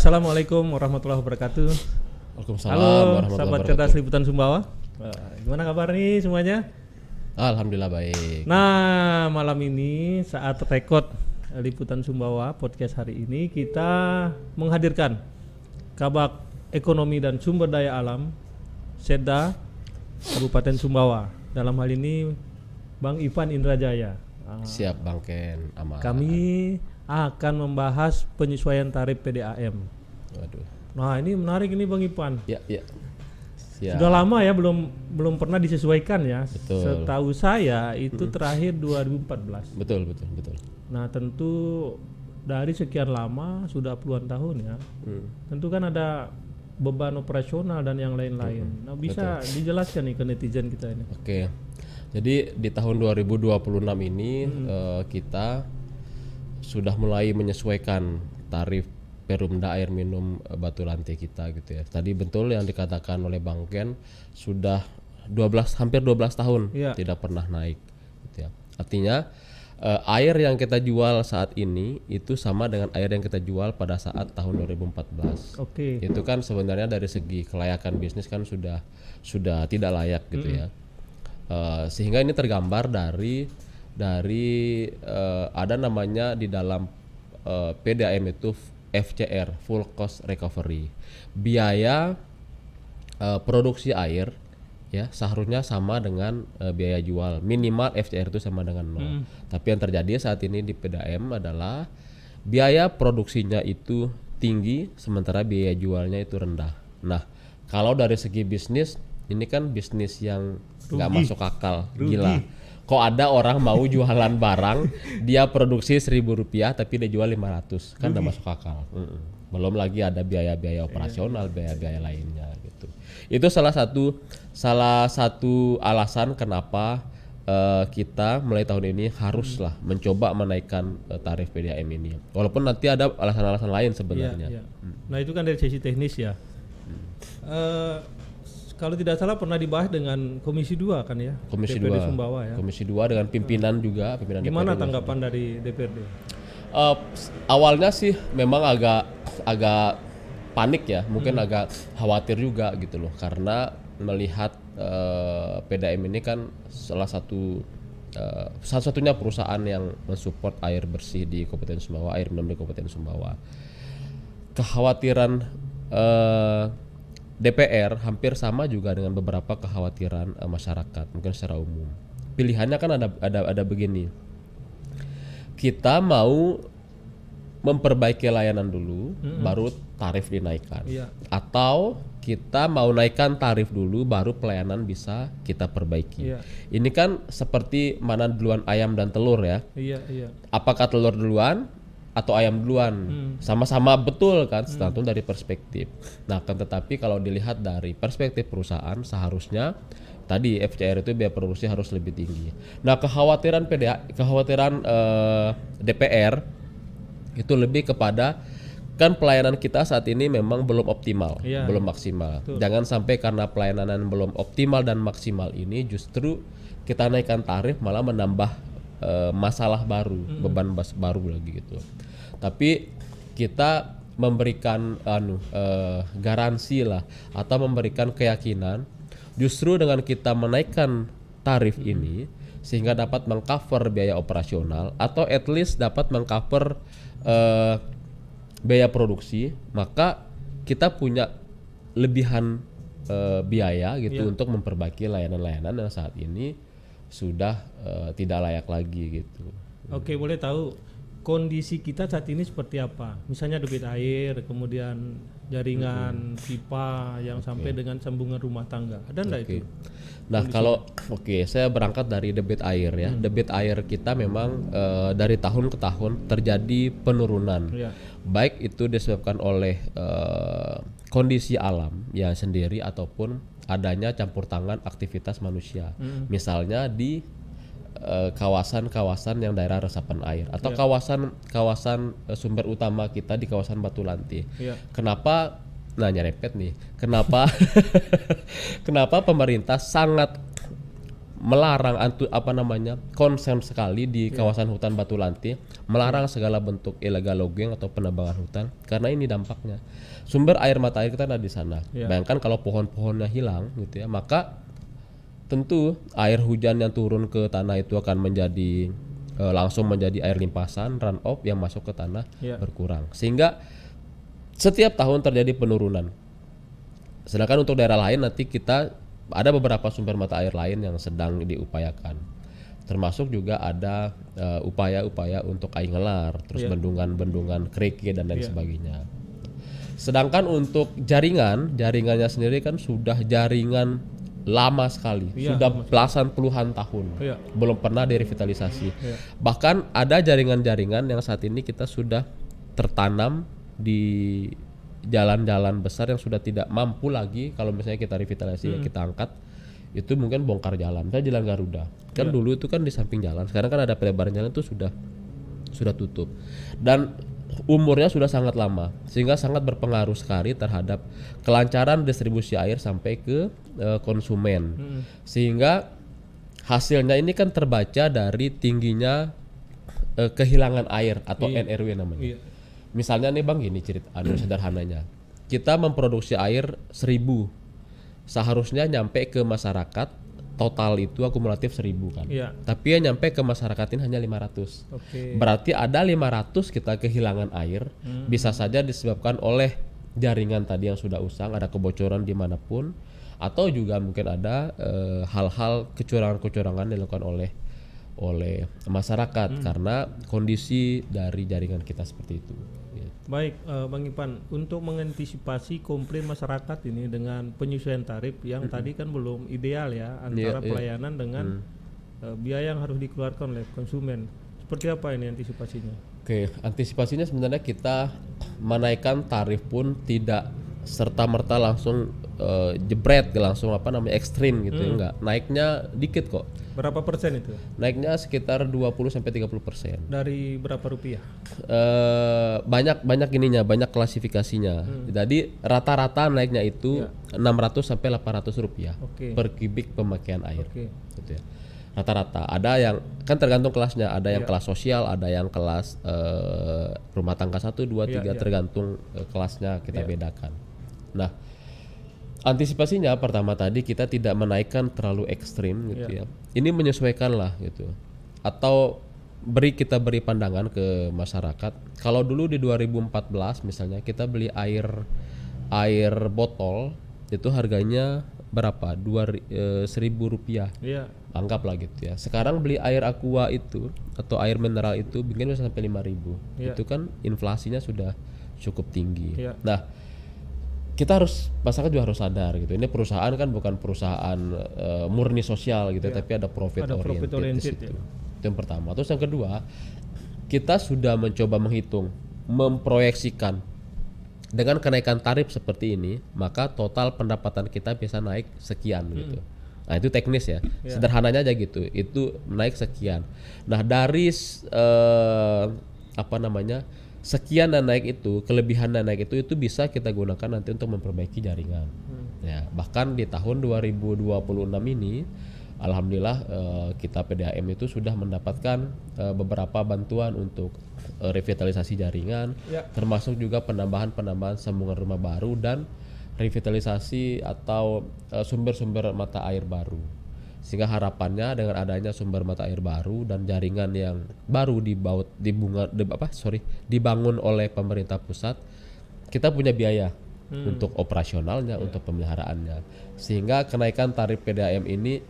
Assalamualaikum warahmatullahi wabarakatuh. Waalaikumsalam Halo warahmatullahi sahabat wabarakatuh. cerdas liputan Sumbawa. Gimana kabar nih semuanya? Alhamdulillah baik. Nah, malam ini saat rekod liputan Sumbawa podcast hari ini kita menghadirkan Kabak Ekonomi dan Sumber Daya Alam Seda Kabupaten Sumbawa. Dalam hal ini Bang Ivan Indrajaya. Siap Bang Ken, aman. Kami akan membahas penyesuaian tarif PDAM. Waduh. Nah, ini menarik ini Bang Ivan. Ya. Siap. Sudah lama ya belum pernah disesuaikan ya. Betul. Setahu saya itu terakhir 2014. Betul. Nah, tentu dari sekian lama sudah puluhan tahun ya. Tentu kan ada beban operasional dan yang lain-lain. Nah, bisa dijelaskan nih ke netizen kita ini. Oke. Jadi di tahun 2026 ini kita sudah mulai menyesuaikan tarif Perumda air minum Batu Lantai kita gitu ya. Tadi betul yang dikatakan oleh Bang Ken, sudah hampir 12 tahun Iya. tidak pernah naik gitu ya. Artinya air yang kita jual saat ini itu sama dengan air yang kita jual pada saat tahun 2014. Oke. Itu kan sebenarnya dari segi kelayakan bisnis kan sudah tidak layak gitu ya. Sehingga ini tergambar dari ada namanya di dalam PDAM itu FCR, full cost recovery. Biaya produksi air ya seharusnya sama dengan biaya jual. Minimal FCR itu sama dengan 0. Tapi yang terjadi saat ini di PDAM adalah biaya produksinya itu tinggi sementara biaya jualnya itu rendah. Nah, kalau dari segi bisnis ini kan bisnis yang nggak masuk akal, gila. Kok ada orang mau jualan barang dia produksi Rp1.000 tapi dia jual 500, kan nggak masuk akal. Belum lagi ada biaya-biaya operasional, biaya-biaya lainnya gitu. Itu salah satu alasan kenapa kita mulai tahun ini haruslah mencoba menaikkan tarif PDAM ini. Walaupun nanti ada alasan-alasan lain sebenarnya. Iya. Nah, itu kan dari sisi teknis ya. Kalau tidak salah pernah dibahas dengan Komisi 2 kan ya? Komisi DPRD 2. Sumbawa ya. Komisi 2 dengan pimpinan juga, pimpinan Gimana DPRD. tanggapan dari DPRD? Awalnya sih memang agak panik ya, mungkin agak khawatir juga gitu loh, karena melihat PDAM ini kan salah satu-satunya perusahaan yang mensupport air bersih di Kabupaten Sumbawa, air minum di Kabupaten Sumbawa. Kekhawatiran DPR hampir sama juga dengan beberapa kekhawatiran masyarakat mungkin secara umum. Pilihannya kan ada begini. Kita mau memperbaiki layanan dulu, baru tarif dinaikkan. Iya. Atau kita mau naikkan tarif dulu, baru pelayanan bisa kita perbaiki. Iya. Ini kan seperti mana duluan ayam dan telur ya. Iya. Apakah telur duluan atau ayam duluan? Sama-sama betul kan, tergantung dari perspektif. Nah, kan tetapi kalau dilihat dari perspektif perusahaan, seharusnya tadi FCR itu biaya produksi harus lebih tinggi. Nah, kekhawatiran DPR itu lebih kepada kan pelayanan kita saat ini memang belum optimal, Iya, belum maksimal. Betul. Jangan sampai karena pelayanan yang belum optimal dan maksimal ini justru kita naikkan tarif malah menambah masalah baru, beban baru lagi gitu. Tapi kita memberikan garansi lah atau memberikan keyakinan justru dengan kita menaikkan tarif ini sehingga dapat mengcover biaya operasional atau at least dapat mengcover biaya produksi, maka kita punya lebihan biaya gitu untuk memperbaiki layanan-layanan yang saat ini sudah tidak layak lagi gitu. Oke, boleh tahu kondisi kita saat ini seperti apa? Misalnya debit air, kemudian jaringan pipa yang sampai dengan sambungan rumah tangga. Ada enggak itu? Nah, kalau saya berangkat dari debit air ya. Debit air kita memang dari tahun ke tahun terjadi penurunan. Iya. Baik itu disebabkan oleh kondisi alam ya sendiri ataupun adanya campur tangan aktivitas manusia. Misalnya di kawasan-kawasan yang daerah resapan air atau kawasan sumber utama kita di kawasan Batu Lantai. Iya. Kenapa nyerempet nih? Kenapa pemerintah sangat melarang konsen sekali di kawasan hutan Batulanti, melarang segala bentuk illegal logging atau penambangan hutan karena ini dampaknya. Sumber air mata air kita ada di sana. Bayangkan kalau pohon-pohonnya hilang gitu ya, maka tentu air hujan yang turun ke tanah itu akan menjadi langsung menjadi air limpasan, run off yang masuk ke tanah berkurang. Sehingga setiap tahun terjadi penurunan. Sedangkan untuk daerah lain nanti kita ada beberapa sumber mata air lain yang sedang diupayakan. Termasuk juga ada upaya-upaya untuk air ngelar, terus bendungan-bendungan kerikil dan lain sebagainya. Sedangkan untuk jaringannya sendiri kan sudah jaringan lama sekali, sudah belasan puluhan tahun, belum pernah direvitalisasi. Bahkan ada jaringan-jaringan yang saat ini kita sudah tertanam di jalan-jalan besar yang sudah tidak mampu lagi kalau misalnya kita revitalisasi, kita angkat, itu mungkin bongkar jalan. Misalnya Jalan Garuda, kan dulu itu kan di samping jalan, sekarang kan ada pelebaran jalan itu sudah tutup. Dan umurnya sudah sangat lama sehingga sangat berpengaruh sekali terhadap kelancaran distribusi air sampai ke konsumen. Sehingga hasilnya ini kan terbaca dari tingginya kehilangan air atau NRW namanya. Misalnya nih Bang, gini cerita sederhananya. Kita memproduksi air 1000, seharusnya nyampe ke masyarakat total itu akumulatif 1000 kan. Tapi yang nyampe ke masyarakat ini hanya 500. Berarti ada 500 kita kehilangan air. Bisa saja disebabkan oleh jaringan tadi yang sudah usang, ada kebocoran dimanapun, atau juga mungkin ada hal-hal kecurangan-kecurangan dilakukan oleh masyarakat karena kondisi dari jaringan kita seperti itu. Baik, Bang Ipan, untuk mengantisipasi komplain masyarakat ini dengan penyesuaian tarif yang tadi kan belum ideal ya antara pelayanan dengan biaya yang harus dikeluarkan oleh konsumen. Seperti apa ini antisipasinya? Oke, antisipasinya sebenarnya kita menaikkan tarif pun tidak serta-merta langsung jebret langsung ekstrim gitu, enggak. Naiknya dikit kok. Berapa persen itu? Naiknya sekitar 20-30%. Dari berapa rupiah? Banyak ininya, banyak klasifikasinya. Jadi rata-rata naiknya itu 600-800 rupiah per kubik pemakaian air. Gitu ya. Rata-rata. Ada yang kan tergantung kelasnya, ada yang kelas sosial, ada yang kelas rumah tangga 1, 2, 3 tergantung kelasnya kita bedakan. Nah, antisipasinya pertama tadi kita tidak menaikkan terlalu ekstrim gitu ya. Ini menyesuaikan lah gitu. Atau kita beri pandangan ke masyarakat. Kalau dulu di 2014 misalnya kita beli air botol itu harganya berapa? 1.000 rupiah. Anggaplah gitu ya. Sekarang beli air aqua itu atau air mineral itu mungkin bisa sampai 5.000. Itu kan inflasinya sudah cukup tinggi. Nah, kita masyarakat juga harus sadar gitu. Ini perusahaan kan bukan perusahaan murni sosial gitu, tapi ada profit oriented di situ. Itu yang pertama. Terus yang kedua, kita sudah mencoba menghitung, memproyeksikan dengan kenaikan tarif seperti ini, maka total pendapatan kita bisa naik sekian gitu. Nah, itu teknis ya. Sederhananya aja gitu. Itu naik sekian. Nah, dari sekian dan naik itu, kelebihan dan naik itu bisa kita gunakan nanti untuk memperbaiki jaringan. Ya, bahkan di tahun 2026 ini, alhamdulillah kita PDAM itu sudah mendapatkan beberapa bantuan untuk revitalisasi jaringan, termasuk juga penambahan sambungan rumah baru dan revitalisasi atau sumber-sumber mata air baru. Sehingga harapannya dengan adanya sumber mata air baru dan jaringan yang baru dibangun oleh pemerintah pusat, kita punya biaya untuk operasionalnya, untuk pemeliharaannya. Sehingga kenaikan tarif PDAM ini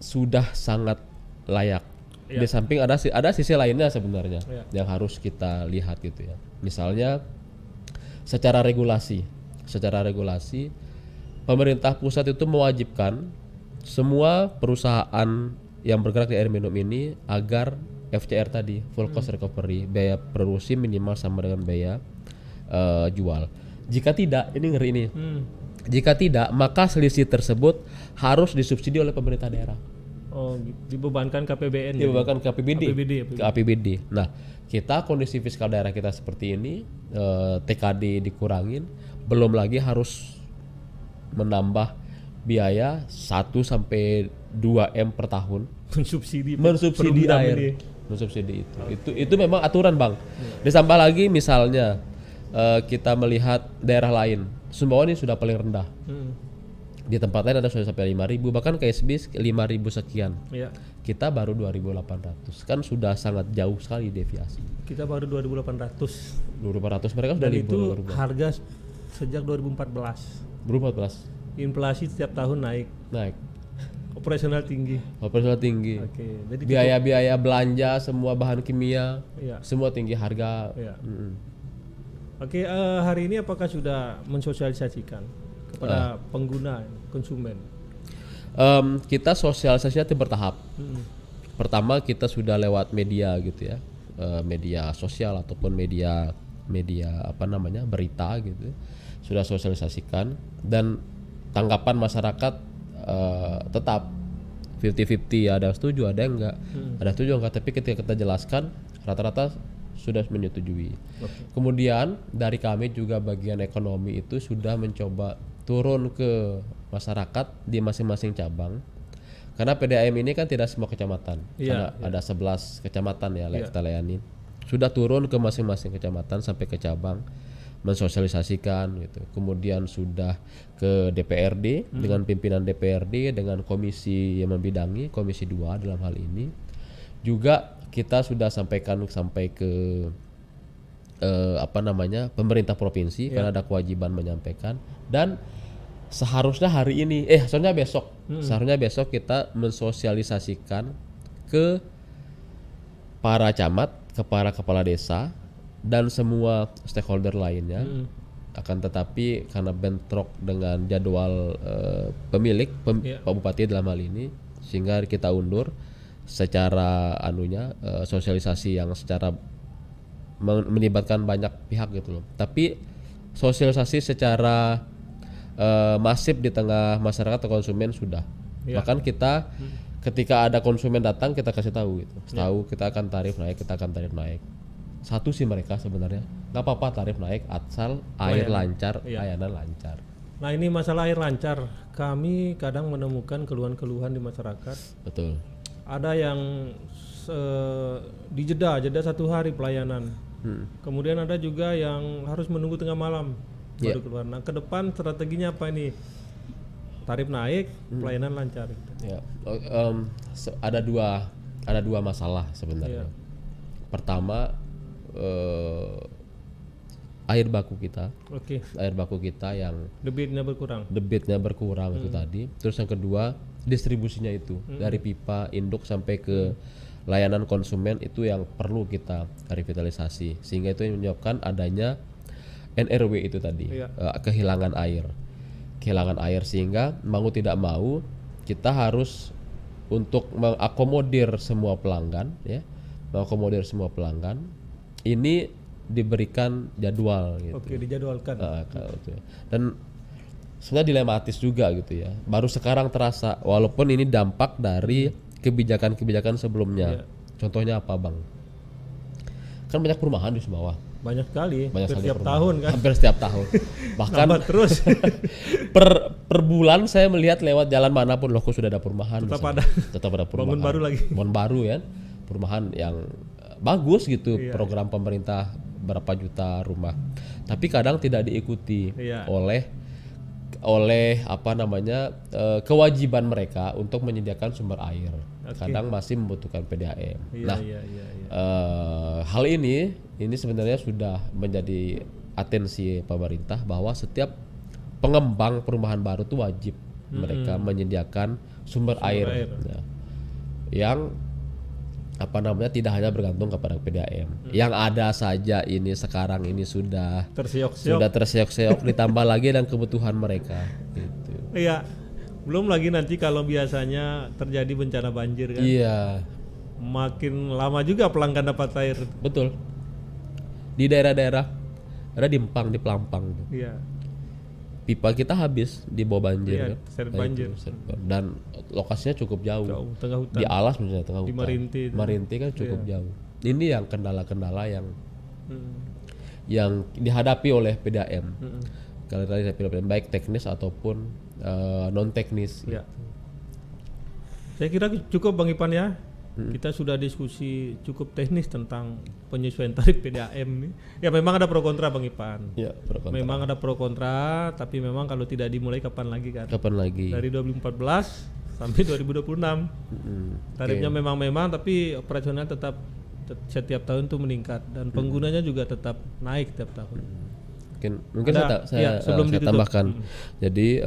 sudah sangat layak. Di samping ada sisi lainnya sebenarnya yang harus kita lihat gitu ya. Misalnya secara regulasi pemerintah pusat itu mewajibkan semua perusahaan yang bergerak di air minum ini agar FCR tadi, full cost recovery, biaya produksi minimal sama dengan biaya jual. Jika tidak, ini ngeri ini. Jika tidak, maka selisih tersebut harus disubsidi oleh pemerintah daerah. Oh, dibebankan ke APBN. Dibebankan ke APBD. Nah, kita kondisi fiskal daerah kita seperti ini, TKD dikurangin, belum lagi harus menambah biaya 1 sampai 2 M per tahun Mensubsidi mensubsidi perumdam air. ini. Mensubsidi itu memang aturan, Bang. Ditambah lagi misalnya kita melihat daerah lain, Sumbawa ini sudah paling rendah. Di tempat lain ada sudah sampai 5.000, bahkan KSB 5.000 sekian. Iya. Kita baru 2.800. Kan sudah sangat jauh sekali deviasi. Kita baru 2.800. 2.800, mereka sudah Dan itu 1.000. harga sejak 2014. 2014 Inflasi setiap tahun naik. naik. Operasional tinggi. Operasional tinggi. Oke. Jadi Biaya-biaya belanja semua bahan kimia Iya. semua tinggi harga. Iya. Mm-mm. Oke, hari ini apakah sudah mensosialisasikan kepada pengguna konsumen? Kita sosialisasinya itu bertahap. Pertama kita sudah lewat media gitu ya, media sosial ataupun media berita gitu, sudah sosialisasikan dan tanggapan masyarakat tetap 50-50, ada setuju ada yang enggak, ada setuju enggak, tapi ketika kita jelaskan rata-rata sudah menyetujui. Kemudian dari kami juga bagian ekonomi itu sudah mencoba turun ke masyarakat di masing-masing cabang. Karena PDAM ini kan tidak semua kecamatan. Ada 11 kecamatan ya kita layani. Sudah turun ke masing-masing kecamatan sampai ke cabang mensosialisasikan gitu. Kemudian sudah ke DPRD dengan pimpinan DPRD dengan komisi yang membidangi, komisi 2 dalam hal ini. Juga kita sudah sampaikan sampai ke pemerintah provinsi karena ada kewajiban menyampaikan, dan seharusnya seharusnya besok kita mensosialisasikan ke para camat, ke para kepala desa dan semua stakeholder lainnya. Akan tetapi karena bentrok dengan jadwal pemilik Pak Bupati dalam hal ini, sehingga kita undur secara sosialisasi yang secara melibatkan banyak pihak gitu loh. Tapi sosialisasi secara masif di tengah masyarakat atau konsumen sudah. Bahkan kita ketika ada konsumen datang kita kasih tahu gitu. Tahu kita akan tarif naik. Satu sih mereka sebenarnya nggak apa-apa tarif naik asal air lancar, layanan lancar. Nah, ini masalah air lancar, kami kadang menemukan keluhan-keluhan di masyarakat. Betul. Ada yang dijeda 1 hari pelayanan. Kemudian ada juga yang harus menunggu tengah malam baru keluar. Nah, ke depan strateginya apa ini? Tarif naik, pelayanan lancar. Ya, ada dua masalah sebenarnya. Pertama, air baku kita. Air baku kita yang debitnya berkurang itu tadi. Terus yang kedua, distribusinya itu dari pipa induk sampai ke layanan konsumen itu yang perlu kita revitalisasi, sehingga itu yang menyebabkan adanya NRW itu tadi, kehilangan air, sehingga mau tidak mau kita harus untuk mengakomodir semua pelanggan ini diberikan jadwal gitu. Dijadwalkan. Dan sebenarnya dilematis juga gitu ya. Baru sekarang terasa, walaupun ini dampak dari kebijakan-kebijakan sebelumnya. Contohnya apa, Bang? Kan banyak perumahan di Sumbawa. Banyak sekali. Setiap tahun kan. Hampir setiap tahun. Bahkan terus. per bulan saya melihat lewat jalan manapun loh sudah ada perumahan. Tetap ada perumahan. Bangun baru ya. Perumahan yang bagus gitu, program pemerintah berapa juta rumah. Tapi kadang tidak diikuti oleh kewajiban mereka untuk menyediakan sumber air. Kadang masih membutuhkan PDAM. Hal ini sebenarnya sudah menjadi atensi pemerintah bahwa setiap pengembang perumahan baru itu wajib mereka menyediakan sumber air. Yang tidak hanya bergantung kepada PDAM. Yang ada saja ini sekarang ini sudah terseok-seok ditambah lagi dan kebutuhan mereka gitu. Iya. Belum lagi nanti kalau biasanya terjadi bencana banjir kan. Iya. Makin lama juga pelanggan dapat air. Betul. Di daerah-daerah ada di Empang, di Pelampang tuh. Iya. Pipa kita habis di bawah banjir kan. Banjir. Dan lokasinya cukup jauh. Tengah hutan. Di Alas misalnya tengah hutan. Di Marinti kan cukup jauh. Ini yang kendala-kendala yang dihadapi oleh PDAM. Kalau tadi saya pilih baik teknis ataupun non teknis. Ya. Saya kira cukup Bang Ipan ya. Kita sudah diskusi cukup teknis tentang penyesuaian tarif PDAM ini. Ya memang ada pro kontra Bang Ipan. Ya, pro kontra. Memang ada pro kontra, tapi memang kalau tidak dimulai kapan lagi kan? Kapan lagi? Dari 2014 sampai 2026. Tarifnya memang tapi operasional tetap setiap tahun tuh meningkat dan penggunanya juga tetap naik tiap tahun. Mungkin saya tambahkan. Jadi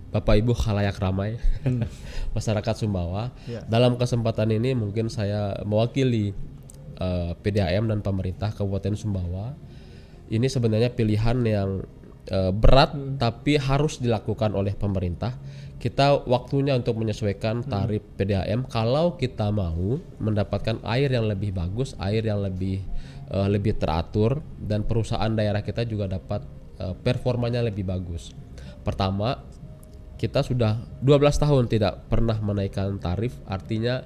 Bapak Ibu khalayak ramai masyarakat Sumbawa, dalam kesempatan ini mungkin saya mewakili PDAM dan pemerintah Kabupaten Sumbawa. Ini sebenarnya pilihan yang berat tapi harus dilakukan oleh pemerintah. Kita waktunya untuk menyesuaikan tarif PDAM kalau kita mau mendapatkan air yang lebih bagus, air yang lebih teratur, dan perusahaan daerah kita juga dapat performanya lebih bagus. Pertama, kita sudah 12 tahun tidak pernah menaikkan tarif, artinya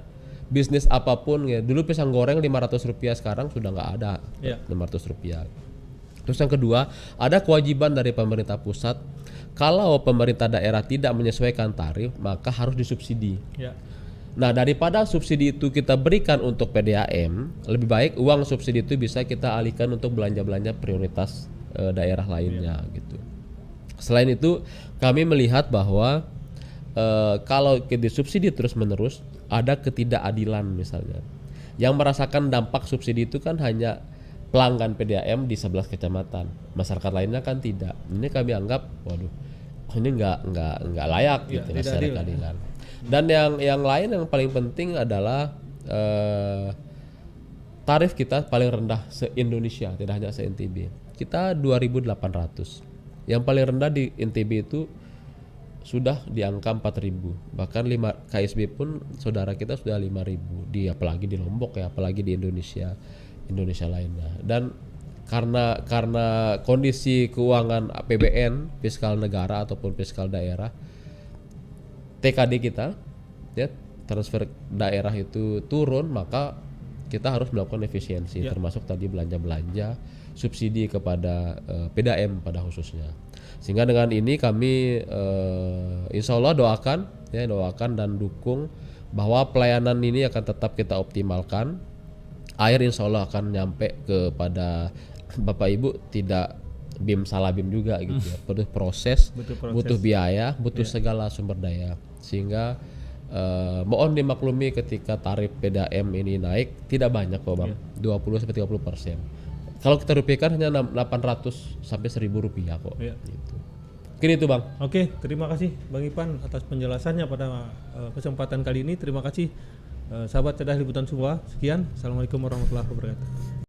bisnis apapun ya, dulu pisang goreng Rp500 sekarang sudah nggak ada Rp500. Terus yang kedua, ada kewajiban dari pemerintah pusat, kalau pemerintah daerah tidak menyesuaikan tarif maka harus disubsidi. Nah, daripada subsidi itu kita berikan untuk PDAM, lebih baik uang subsidi itu bisa kita alihkan untuk belanja-belanja prioritas daerah lainnya gitu. Selain itu, kami melihat bahwa kalau disubsidi terus-menerus, ada ketidakadilan misalnya. Yang merasakan dampak subsidi itu kan hanya pelanggan PDAM di 11 kecamatan. Masyarakat lainnya kan tidak. Ini kami anggap, waduh, ini nggak layak gitu, secara keadilan. Dan yang lain yang paling penting adalah tarif kita paling rendah se-Indonesia, tidak hanya se-NTB. Kita 2.800. Yang paling rendah di NTB itu sudah di angka 4.000. Bahkan KSB pun saudara kita sudah 5.000. Apalagi di Lombok ya, apalagi di Indonesia lainnya. Dan karena kondisi keuangan APBN, fiskal negara ataupun fiskal daerah, TKD kita ya, transfer daerah itu turun, maka kita harus melakukan efisiensi, termasuk tadi belanja-belanja subsidi kepada PDAM pada khususnya. Sehingga dengan ini kami insya Allah doakan dan dukung bahwa pelayanan ini akan tetap kita optimalkan. Air insya Allah akan nyampe kepada Bapak Ibu, tidak salah BIM juga gitu ya. Butuh proses, butuh biaya, butuh segala sumber daya. Sehingga mohon dimaklumi ketika tarif PDAM ini naik, tidak banyak kok Bang, 20-30%. Kalau kita rupiahkan hanya 800 sampai 1.000 rupiah kok. Gitu. Mungkin itu Bang. Oke, terima kasih Bang Ipan atas penjelasannya pada kesempatan kali ini. Terima kasih sahabat cerdas liputan Sumbawa. Sekian, assalamualaikum warahmatullahi wabarakatuh.